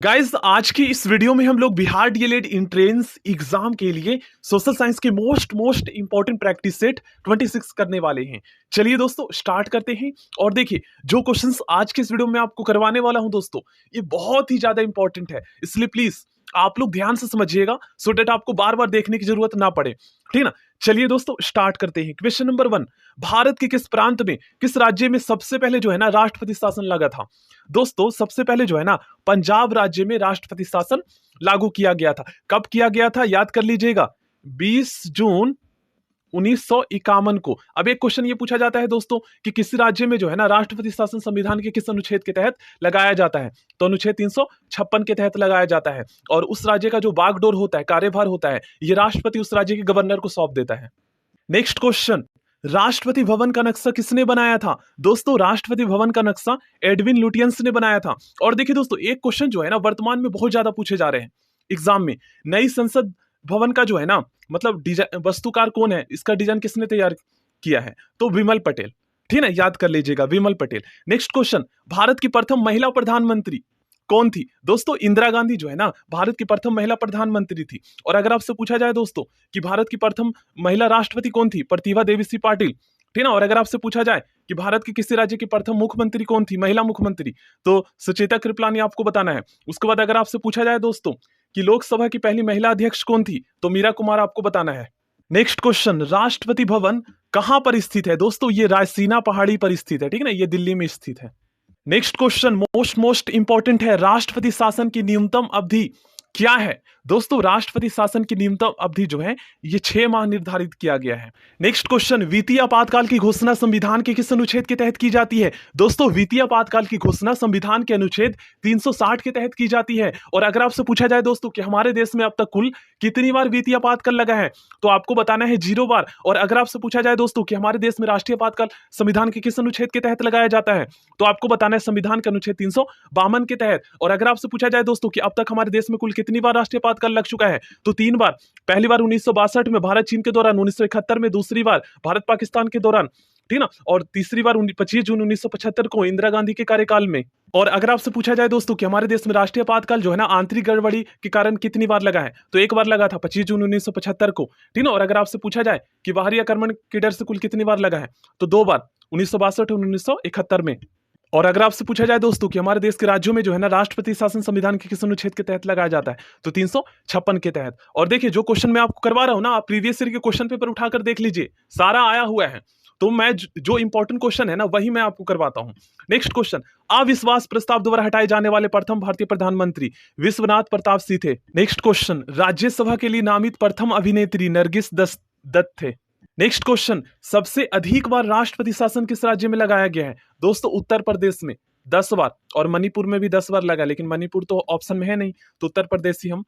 Guys, आज की इस वीडियो में हम लोग बिहार डीएलएड एंट्रेंस एग्जाम के लिए सोशल साइंस के मोस्ट इंपॉर्टेंट प्रैक्टिस सेट 26 करने वाले हैं। चलिए दोस्तों स्टार्ट करते हैं। और देखिए, जो क्वेश्चंस आज के इस वीडियो में आपको करवाने वाला हूं दोस्तों, ये बहुत ही ज्यादा इंपॉर्टेंट है, इसलिए प्लीज आप लोग ध्यान से समझिएगा सो डेट आपको बार बार देखने की जरूरत ना पड़े। ठीक ना? चलिए दोस्तों स्टार्ट करते हैं। क्वेश्चन नंबर 1, भारत के किस प्रांत में, किस राज्य में सबसे पहले जो है ना राष्ट्रपति शासन लगा था? दोस्तों सबसे पहले जो है ना पंजाब राज्य में राष्ट्रपति शासन लागू किया गया था। कब किया गया था याद कर लीजिएगा, 20 जून 1951 को। अब एक क्वेश्चन ये पूछा जाता है दोस्तों कि किस राज्य में जो है ना राष्ट्रपति शासन संविधान के किस अनुच्छेद के तहत लगाया जाता है? तो अनुच्छेद 356 के तहत लगाया जाता है। और उस राज्य का जो बागडोर होता है, कार्यभार होता है, ये राष्ट्रपति उस राज्य के गवर्नर को सौंप देता है। नेक्स्ट क्वेश्चन, राष्ट्रपति भवन का नक्शा किसने बनाया था? दोस्तों राष्ट्रपति भवन का नक्शा एडविन लुटियंस ने बनाया था। और देखिए दोस्तों, एक क्वेश्चन जो है ना वर्तमान में बहुत ज्यादा पूछे जा रहे हैं एग्जाम में, नई संसद भवन का जो है ना मतलब डिजाइन, वस्तुकार कौन है, इसका डिजाइन किसने तैयार किया है? तो विमल पटेल। ठीक है, याद कर लीजिएगा, विमल पटेल। नेक्स्ट क्वेश्चन, भारत की प्रथम महिला प्रधानमंत्री कौन थी? दोस्तों इंदिरा गांधी जो है ना भारत की प्रथम महिला प्रधानमंत्री थी। और अगर आपसे पूछा जाए दोस्तों कि भारत की प्रथम महिला राष्ट्रपति कौन थी? प्रतिभा देवी सिंह पाटिल। ठीक ना? और अगर आपसे पूछा जाए कि भारत के किसी राज्य की प्रथम मुख्यमंत्री कौन थी, महिला मुख्यमंत्री, तो सुचेता कृपलानी आपको बताना है। उसके बाद अगर आपसे पूछा जाए दोस्तों कि लोकसभा की पहली महिला अध्यक्ष कौन थी, तो मीरा कुमार आपको बताना है। नेक्स्ट क्वेश्चन, राष्ट्रपति भवन कहां पर स्थित है? दोस्तों ये रायसीना पहाड़ी पर स्थित है। ठीक है ना? ये दिल्ली में स्थित है। नेक्स्ट क्वेश्चन मोस्ट इंपॉर्टेंट है, राष्ट्रपति शासन की न्यूनतम अवधि क्या है? दोस्तों राष्ट्रपति शासन की न्यूनतम अवधि जो है ये 6 माह निर्धारित किया गया है। नेक्स्ट क्वेश्चन, वित्तीय आपातकाल की घोषणा संविधान के किस अनुच्छेद के तहत की जाती है? दोस्तों वित्तीय आपातकाल की घोषणा संविधान के अनुच्छेद 360 के तहत की जाती है। और अगर आपसे पूछा जाए दोस्तों कि हमारे देश में अब तक कुल कितनी बार वित्तीय आपातकाल लगा है, तो आपको बताना है 0 बार। और अगर आपसे पूछा जाए दोस्तों कि हमारे देश में राष्ट्रीय आपातकाल संविधान के किस अनुच्छेद के तहत लगाया जाता है, तो आपको बताना है संविधान के अनुच्छेद 352 के तहत। और अगर आपसे पूछा जाए दोस्तों कि अब तक हमारे देश में कुल कितनी बार राष्ट्रीय आपातकाल लग चुका है, तो 3 बार। पहली बार 1962 में भारत चीन के दौरान, 1971 में, दूसरी बार भारत पाकिस्तान के दौरान, ठीक ना, और तीसरी बार 25 जून 1975 को इंदिरा गांधी के कार्यकाल में। और अगर आपसे पूछा जाए दोस्तों कि हमारे देश में राष्ट्रीय आपातकाल जो है ना आंतरिक गड़बड़ी के कारण कितनी बार लगा है, तो 1 बार लगा था 25 जून 1975 को। ठीक ना? और अगर आपसे पूछा जाए कि बाहरी आक्रमण के डर से कुल कितनी बार लगा है, तो 2 बार, 1962 और 1971 में। और अगर आपसे पूछा जाए दोस्तों कि हमारे देश के राज्यों में जो है ना राष्ट्रपति शासन संविधान के किस अनुच्छेद के तहत लगाया जाता है, तो 356 के तहत। और देखिए जो क्वेश्चन मैं आपको करवा रहा हूं ना, आप प्रीवियस ईयर के क्वेश्चन पेपर उठाकर देख लीजिए, सारा आया हुआ है। तो मैं जो इंपॉर्टेंट क्वेश्चन है ना वही मैं आपको करवाता हूं। नेक्स्ट क्वेश्चन, अविश्वास प्रस्ताव द्वारा हटाए जाने वाले प्रथम भारतीय प्रधानमंत्री विश्वनाथ प्रताप सिंह थे। नेक्स्ट क्वेश्चन, राज्यसभा के लिए नामित प्रथम अभिनेत्री नरगिस दत्त थे। नेक्स्ट क्वेश्चन, सबसे अधिक बार राष्ट्रपति शासन किस राज्य में लगाया गया है? दोस्तों उत्तर प्रदेश में 10 बार, और मणिपुर में भी 10 बार लगा, लेकिन मणिपुर तो ऑप्शन में है नहीं, तो उत्तर प्रदेश ही हम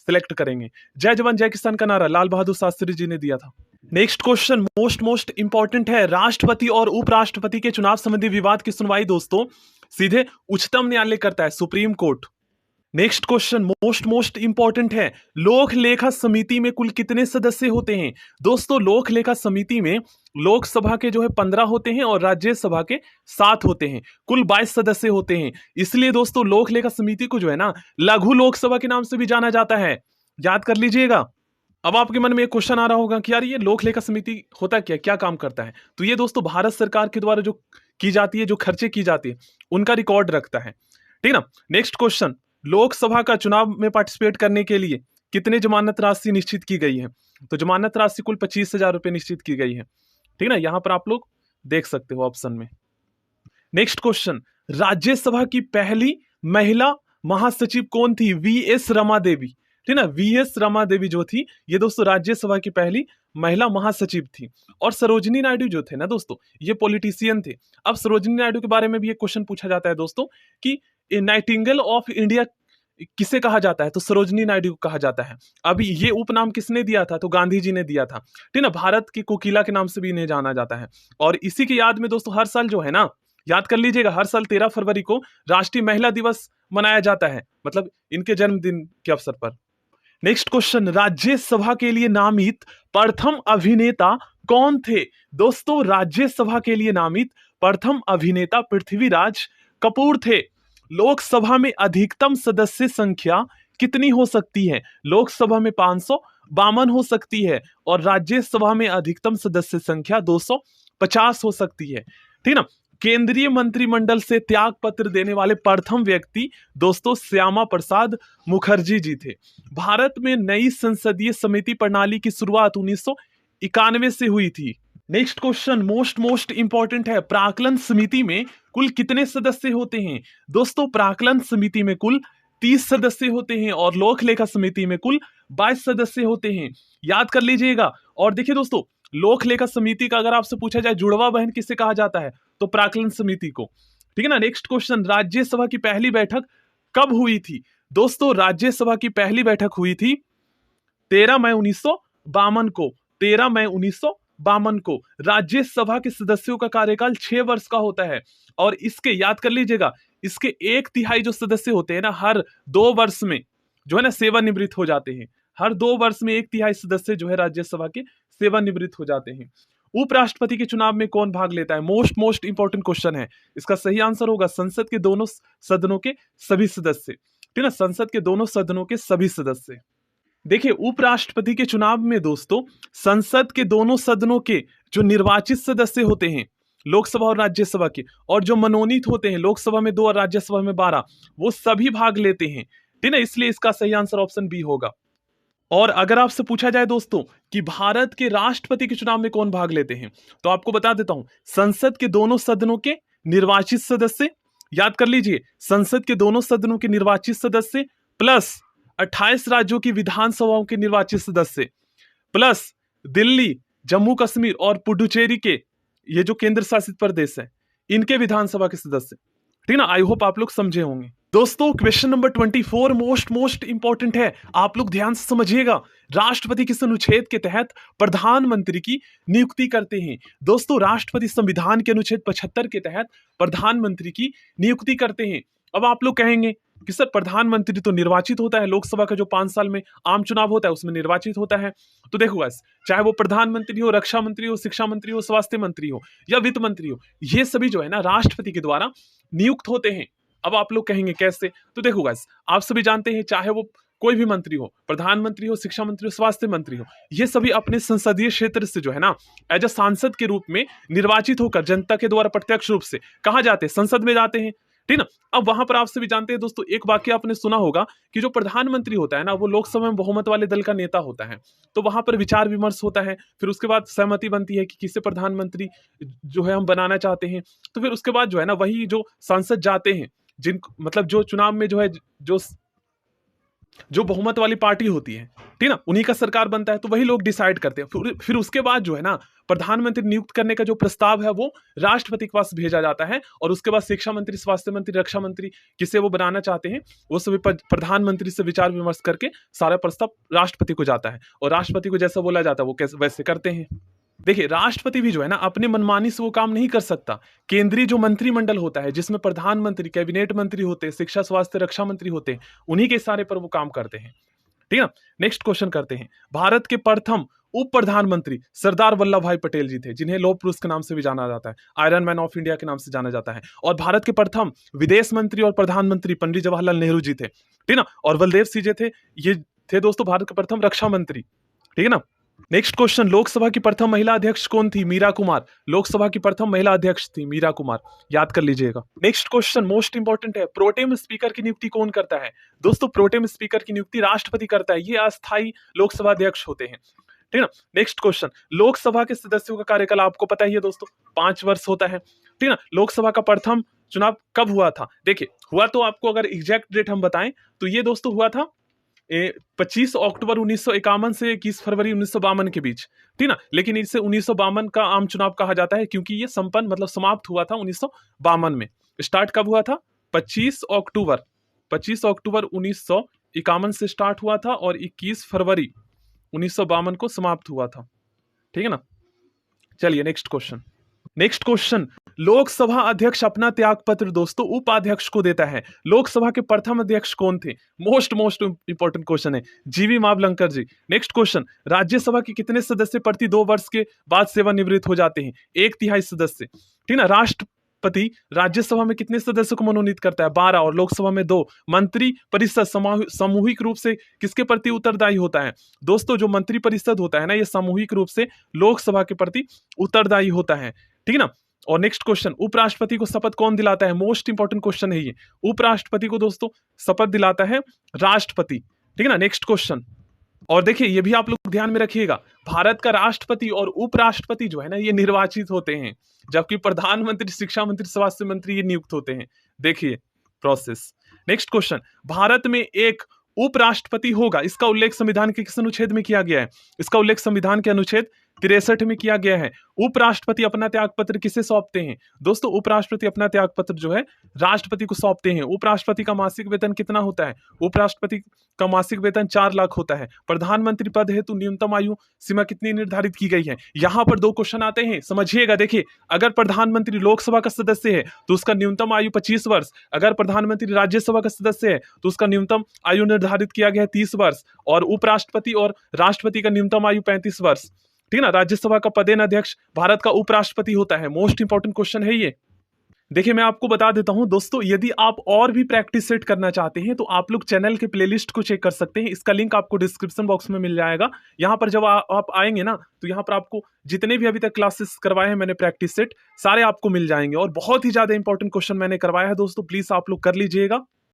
सिलेक्ट करेंगे। जय जवान जय किसान का नारा लाल बहादुर शास्त्री जी ने दिया था। नेक्स्ट क्वेश्चन मोस्ट इंपॉर्टेंट है, राष्ट्रपति और उपराष्ट्रपति के चुनाव संबंधी विवाद की सुनवाई दोस्तों सीधे उच्चतम न्यायालय करता है, supreme court. Next question most important है, लोक लेखा समिति में कुल कितने सदस्य होते हैं? दोस्तों लोक लेखा समिति में लोकसभा के जो है 15 होते हैं और राज्यसभा के 7 होते हैं, कुल 22 सदस्य होते हैं। इसलिए दोस्तों लोक लेखा समिति को जो है ना लघु लोकसभा के नाम से भी जाना जाता है, याद कर लीजिएगा। अब आपके मन में एक क्वेश्चन आ रहा होगा कि यार ये लोक लेखा समिति होता क्या काम करता है? तो ये दोस्तों भारत सरकार के द्वारा जो की जाती है, जो खर्चे की जाती है, उनका रिकॉर्ड रखता है। ठीक ना? नेक्स्ट क्वेश्चन, लोकसभा का चुनाव में पार्टिसिपेट करने के लिए कितने जमानत राशि निश्चित की गई है? तो जमानत राशि कुल 25,000 रुपए निश्चित की गई है। ठीक ना? यहां पर आप लोग देख सकते हो ऑप्शन में। नेक्स्ट क्वेश्चन, राज्यसभा की पहली महिला महासचिव कौन थी? वीएस रमा देवी। ठीक ना? वीएस रमा देवी जो थी ये दोस्तों राज्यसभा की पहली महिला महासचिव थी। और सरोजिनी नायडू जो थे ना दोस्तों, ये पॉलिटिशियन थे। अब सरोजिनी नायडू के बारे में भी एक क्वेश्चन पूछा जाता है दोस्तों कि नाइटिंगेल ऑफ इंडिया किसे कहा जाता है? तो सरोजिनी नायडू को कहा जाता है। अभी ये उपनाम किसने दिया था? तो गांधी जी ने दिया था। ठीक ना? भारत की कोकिला के नाम से भी इन्हें जाना जाता है। और इसी की याद में दोस्तों हर साल जो है ना, याद कर लीजिएगा, हर साल 13 फरवरी को राष्ट्रीय महिला दिवस मनाया जाता है, मतलब इनके जन्मदिन के अवसर पर। नेक्स्ट क्वेश्चन, राज्यसभा के लिए नामित प्रथम अभिनेता कौन थे? दोस्तों राज्यसभा के लिए नामित प्रथम अभिनेता पृथ्वीराज कपूर थे। लोकसभा में अधिकतम सदस्य संख्या कितनी हो सकती है? लोकसभा में 552 हो सकती है और राज्यसभा में अधिकतम सदस्य संख्या 250 हो सकती है। ठीक ना। केंद्रीय मंत्रिमंडल से त्याग पत्र देने वाले प्रथम व्यक्ति दोस्तों श्यामा प्रसाद मुखर्जी जी थे। भारत में नई संसदीय समिति प्रणाली की शुरुआत 1991 से हुई थी। नेक्स्ट क्वेश्चन मोस्ट इंपॉर्टेंट है, प्राक्कलन समिति में कुल कितने सदस्य होते हैं? दोस्तों प्राक्कलन समिति में कुल 30 सदस्य होते हैं और लोक लेखा समिति में कुल 22 सदस्य होते हैं, याद कर लीजिएगा। और देखिए दोस्तों, लोक लेखा समिति का अगर आपसे पूछा जाए जुड़वा बहन किसे कहा जाता है, तो प्राक्कलन समिति को। ठीक है ना। नेक्स्ट क्वेश्चन, राज्यसभा की पहली बैठक कब हुई थी? दोस्तों राज्यसभा की पहली बैठक हुई थी 13 मई 1952 को। 13 मई 1952 को। राज्यसभा के सदस्यों का कार्यकाल 6 वर्ष का होता है और इसके याद कर लीजिएगा, इसके 1/3 जो सदस्य होते हैं ना, हर 2 वर्ष में जो है ना सेवानिवृत्त हो जाते हैं। हर 2 वर्ष में 1/3 सदस्य जो है राज्यसभा के सेवानिवृत्त हो जाते हैं। उपराष्ट्रपति के चुनाव में कौन भाग लेता है? मोस्ट इंपॉर्टेंट क्वेश्चन है। इसका सही आंसर होगा संसद के दोनों सदनों के सभी सदस्य। ठीक है, संसद के दोनों सदनों के सभी सदस्य। देखिए उपराष्ट्रपति के चुनाव में दोस्तों संसद के दोनों सदनों के जो निर्वाचित सदस्य होते हैं, लोकसभा और राज्यसभा के, और जो मनोनीत होते हैं, लोकसभा में 2 और राज्यसभा में 12, वो सभी भाग लेते हैं। ठीक है, इसलिए इसका सही आंसर ऑप्शन बी होगा। और अगर आपसे पूछा जाए दोस्तों कि भारत के राष्ट्रपति के चुनाव में कौन भाग लेते हैं, तो आपको बता देता हूं, संसद के दोनों सदनों के निर्वाचित सदस्य, याद कर लीजिए, संसद के दोनों सदनों के निर्वाचित सदस्य प्लस 28 राज्यों की विधानसभाओं के निर्वाचित सदस्य प्लस दिल्ली, जम्मू कश्मीर और पुडुचेरी के ये जो केंद्र शासित प्रदेश है, इनके विधानसभा के सदस्य। ठीक ना। आई होप आप लोग समझे होंगे। दोस्तों क्वेश्चन नंबर 24 मोस्ट इंपॉर्टेंट है, आप लोग ध्यान से समझिएगा। राष्ट्रपति किस अनुच्छेद के तहत प्रधानमंत्री की नियुक्ति करते हैं? दोस्तों राष्ट्रपति संविधान के अनुच्छेद 75 के तहत प्रधानमंत्री की नियुक्ति करते हैं। अब आप लोग कहेंगे कि सर प्रधानमंत्री तो निर्वाचित होता है, लोकसभा का जो 5 साल में आम चुनाव होता है उसमें निर्वाचित होता है। तो देखो गाइस, चाहे वो प्रधानमंत्री हो, रक्षा मंत्री हो, शिक्षा मंत्री हो, स्वास्थ्य मंत्री हो या वित्त मंत्री हो, ये सभी जो है ना राष्ट्रपति के द्वारा नियुक्त होते हैं। अब आप लोग कहेंगे कैसे? तो देखो गाइस, आप सभी जानते हैं, चाहे वो कोई भी मंत्री हो, प्रधानमंत्री हो, शिक्षा मंत्री हो, स्वास्थ्य मंत्री हो, ये सभी अपने संसदीय क्षेत्र से जो है ना एज अ सांसद के रूप में निर्वाचित होकर जनता के द्वारा प्रत्यक्ष रूप से कहाँ जाते हैं? संसद में जाते हैं। ठीक ना। अब वहां पर आप सभी जानते हैं दोस्तों, एक वाक्य आपने सुना होगा कि जो प्रधानमंत्री होता है ना, वो लोकसभा में बहुमत वाले दल का नेता होता है। तो वहां पर विचार विमर्श होता है, फिर उसके बाद सहमति बनती है कि किसे प्रधानमंत्री जो है हम बनाना चाहते हैं। तो फिर उसके बाद जो है ना वही जो सांसद जाते हैं, जिन मतलब जो चुनाव में जो है जो बहुमत वाली पार्टी होती है, ठीक ना, उन्हीं का सरकार बनता है। तो वही लोग डिसाइड करते हैं। फिर उसके बाद जो है ना प्रधानमंत्री नियुक्त करने का जो प्रस्ताव है वो राष्ट्रपति के पास भेजा जाता है और उसके बाद शिक्षा मंत्री, स्वास्थ्य मंत्री, रक्षा मंत्री किसे वो बनाना चाहते हैं, वो सभी प्रधानमंत्री से विचार विमर्श करके सारा प्रस्ताव राष्ट्रपति को जाता है और राष्ट्रपति को जैसा बोला जाता है वो कैसे वैसे करते हैं। देखिए राष्ट्रपति भी जो है ना अपने मनमानी से वो काम नहीं कर सकता। केंद्रीय जो मंत्रिमंडल होता है जिसमें प्रधानमंत्री, कैबिनेट मंत्री होते हैं, शिक्षा, स्वास्थ्य, रक्षा मंत्री होते हैं, उन्हीं के इशारे पर वो काम करते हैं। ठीक है। नेक्स्ट क्वेश्चन करते हैं। भारत के प्रथम उप प्रधानमंत्री सरदार वल्लभ भाई पटेल जी थे, जिन्हें लौह पुरुष के नाम से भी जाना जाता है, आयरन मैन ऑफ इंडिया के नाम से जाना जाता है। और भारत के प्रथम विदेश मंत्री और प्रधानमंत्री पंडित जवाहरलाल नेहरू जी थे। ठीक ना। और बलदेव सिंह जी थे, ये थे दोस्तों भारत के प्रथम रक्षा मंत्री। ठीक है ना। नेक्स्ट क्वेश्चन, लोकसभा की प्रथम महिला अध्यक्ष कौन थी? मीरा कुमार। लोकसभा की प्रथम महिला अध्यक्ष थी मीरा कुमार, याद कर लीजिएगा। नेक्स्ट क्वेश्चन मोस्ट इंपॉर्टेंट है, प्रोटेम स्पीकर की नियुक्ति कौन करता है? दोस्तों प्रोटेम स्पीकर की नियुक्ति राष्ट्रपति करता है, ये अस्थायी लोकसभा अध्यक्ष होते हैं। ठीक है ना। नेक्स्ट क्वेश्चन, लोकसभा के सदस्यों का कार्यकाल आपको पता ही है दोस्तों 5 वर्ष होता है। ठीक है ना। लोकसभा का प्रथम चुनाव कब हुआ था? देखिए हुआ तो आपको अगर एग्जैक्ट डेट हम बताएं तो ये दोस्तों हुआ था 25 अक्टूबर 1951 से 21 फरवरी 1952 के बीच। ठीक ना। लेकिन इसे 1952 का आम चुनाव कहा जाता है क्योंकि ये संपन्न मतलब समाप्त हुआ था 1952 में। स्टार्ट कब हुआ था? 25 अक्टूबर 1951 से स्टार्ट हुआ था और 21 फरवरी 1952 को समाप्त हुआ था। ठीक है ना। चलिए नेक्स्ट क्वेश्चन, लोकसभा अध्यक्ष अपना त्यागपत्र दोस्तों उपाध्यक्ष को देता है। लोकसभा के प्रथम अध्यक्ष कौन थे? मोस्ट इंपॉर्टेंट क्वेश्चन है, जीवी मावलंकर जी। नेक्स्ट क्वेश्चन, राज्यसभा के कितने सदस्य प्रति 2 वर्ष के बाद सेवानिवृत्त हो जाते हैं? 1/3 सदस्य। ठीक ना। राष्ट्रपति राज्यसभा में कितने सदस्यों को मनोनीत करता है? 12, और लोकसभा में 2। मंत्री परिषद सामूहिक रूप से किसके प्रति उत्तरदायी होता है? दोस्तों, जो मंत्री परिषद होता है ना, ये सामूहिक रूप से लोकसभा के प्रति उत्तरदायी होता है, ठीक है ना। और नेक्स्ट क्वेश्चन, उपराष्ट्रपति को शपथ कौन दिलाता है? मोस्ट इंपॉर्टेंट क्वेश्चन है ये। उपराष्ट्रपति को दोस्तों शपथ दिलाता है राष्ट्रपति, ठीक है ना। नेक्स्ट क्वेश्चन, और देखिए ये भी आप लोग ध्यान में रखिएगा, भारत का राष्ट्रपति और उपराष्ट्रपति जो है ना, ये निर्वाचित होते हैं, जबकि प्रधानमंत्री, शिक्षा मंत्री, स्वास्थ्य मंत्री ये नियुक्त होते हैं। देखिए प्रोसेस। नेक्स्ट क्वेश्चन, भारत में एक उपराष्ट्रपति होगा, इसका उल्लेख संविधान के किस अनुच्छेद में किया गया है? इसका उल्लेख संविधान के अनुच्छेद 63 में किया गया है। उपराष्ट्रपति अपना त्यागपत्र किसे सौंपते हैं? दोस्तों, उपराष्ट्रपति अपना त्यागपत्र जो है राष्ट्रपति को सौंपते हैं। उपराष्ट्रपति का मासिक वेतन कितना होता है? उपराष्ट्रपति का मासिक वेतन 4 लाख होता है। प्रधानमंत्री पद हेतु न्यूनतम आयु सीमा कितनी निर्धारित की गई है? यहां पर 2 क्वेश्चन आते हैं, समझिएगा। देखिए, अगर प्रधानमंत्री लोकसभा का सदस्य है तो उसका न्यूनतम आयु 25 वर्ष। अगर प्रधानमंत्री राज्यसभा का सदस्य है तो उसका न्यूनतम आयु निर्धारित किया गया है 30 वर्ष। और उपराष्ट्रपति और राष्ट्रपति का न्यूनतम आयु 35 वर्ष, ठीक है ना। राज्यसभा का पदेन अध्यक्ष भारत का उपराष्ट्रपति होता है। मोस्ट इंपॉर्टेंट क्वेश्चन है ये। देखिए, मैं आपको बता देता हूं दोस्तों, यदि आप और भी प्रैक्टिस सेट करना चाहते हैं तो आप लोग चैनल के प्लेलिस्ट को चेक कर सकते हैं। इसका लिंक आपको डिस्क्रिप्शन बॉक्स में मिल जाएगा। यहां पर जब आप आएंगे ना, तो यहां पर आपको जितने भी अभी तक क्लासेस करवाए हैं मैंने प्रैक्टिस सेट, सारे आपको मिल जाएंगे। और बहुत ही ज्यादा इंपॉर्टेंट क्वेश्चन मैंने करवाया है दोस्तों, प्लीज आप लोग कर लीजिएगा।